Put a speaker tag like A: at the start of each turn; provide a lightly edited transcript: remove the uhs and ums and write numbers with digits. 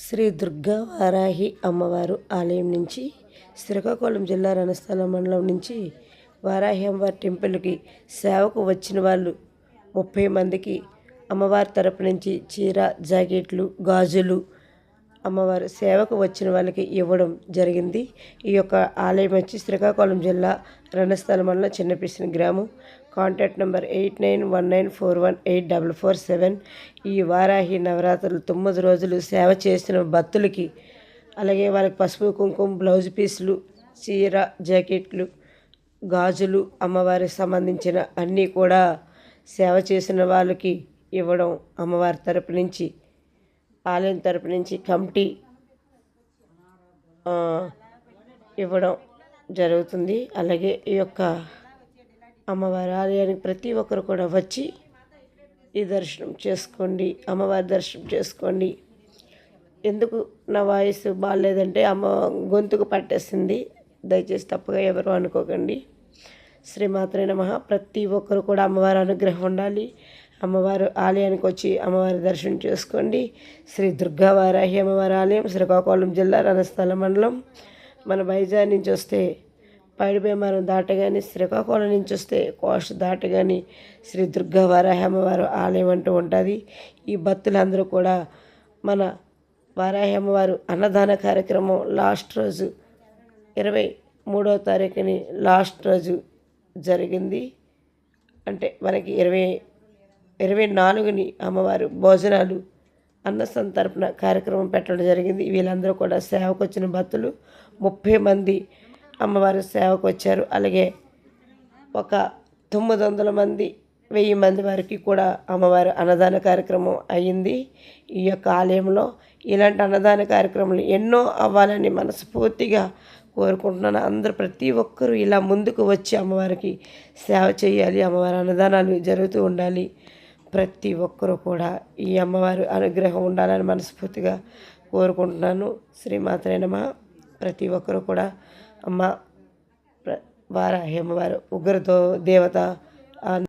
A: శ్రీ దుర్గా వారాహి అమ్మవారు ఆలయం నుంచి శ్రీకాకుళం జిల్లా రణస్థలం మండలం నుంచి వారాహి అమ్మవారి టెంపుల్కి సేవకు వచ్చిన వాళ్ళు 30 మందికి అమ్మవారి తరపు నుంచి చీర, జాకెట్లు, గాజులు అమ్మవారు సేవకు వచ్చిన వాళ్ళకి ఇవ్వడం జరిగింది. ఈ యొక్క ఆలయం వచ్చి శ్రీకాకుళం జిల్లా రణస్థలం మండలం చిన్నపిసిన గ్రామం. Contact number 8919418447. ఈ వారాహి నవరాత్రులు 9 రోజులు సేవ చేసిన భక్తులకి, అలాగే వాళ్ళకి పసుపు కుంకుమ, బ్లౌజ్ పీసులు, చీర, జాకెట్లు, గాజులు అమ్మవారికి సంబంధించిన అన్నీ కూడా సేవ చేసిన వాళ్ళకి ఇవ్వడం అమ్మవారి తరపు నుంచి, ఆలయం తరపు నుంచి కమిటీ ఇవ్వడం జరుగుతుంది. అలాగే ఈ యొక్క అమ్మవారి ఆలయానికి ప్రతి ఒక్కరు కూడా వచ్చి ఈ దర్శనం చేసుకోండి, అమ్మవారి దర్శనం చేసుకోండి. ఎందుకు నా వాయిస్ బాగాలేదంటే గొంతుకు పట్టేసింది, దయచేసి తప్పుగా ఎవరు అనుకోకండి. శ్రీమాత్రే నమః. ప్రతి ఒక్కరు కూడా అమ్మవారి అనుగ్రహం ఉండాలి. అమ్మవారు ఆలయానికి వచ్చి అమ్మవారి దర్శనం చేసుకోండి. శ్రీ దుర్గా వారాహి అమ్మవారి ఆలయం శ్రీకాకుళం జిల్లా రణస్థలం మండలం. మన వైజాగ్ నుంచి వస్తే పైడిభీమవరం దాటగానే, శ్రీకాకుళం నుంచి వస్తే కోస్ట్ దాటగానే శ్రీ దుర్గా వారాహి అమ్మవారు ఆలయం అంటూ ఉంటుంది. ఈ భక్తులందరూ కూడా మన వారాహి అమ్మవారు అన్నదాన కార్యక్రమం లాస్ట్ రోజు 23వ తారీఖుని లాస్ట్ రోజు జరిగింది. అంటే మనకి 24ని అమ్మవారు భోజనాలు అన్న సంతర్పణ కార్యక్రమం పెట్టడం జరిగింది. వీళ్ళందరూ కూడా సేవకు వచ్చిన భక్తులు 30 మంది అమ్మవారు సేవకు వచ్చారు. అలాగే ఒక 900 మంది, 1000 మంది వరకు కూడా అమ్మవారు అన్నదాన కార్యక్రమం అయ్యింది. ఈ యొక్క ఆలయంలో ఇలాంటి అన్నదాన కార్యక్రమాలు ఎన్నో అవ్వాలని మనస్ఫూర్తిగా కోరుకుంటున్నాను. అందరూ ప్రతి ఒక్కరూ ఇలా ముందుకు వచ్చి అమ్మవారికి సేవ చేయాలి, అమ్మవారి అన్నదానాలు జరుగుతూ ఉండాలి. ప్రతి ఒక్కరూ కూడా ఈ అమ్మవారి అనుగ్రహం ఉండాలని మనస్ఫూర్తిగా కోరుకుంటున్నాను. శ్రీమాత్రే నమః. ప్రతి ఒక్కరూ కూడా వారాహి అమ్మవారు ఉగ్ర దేవత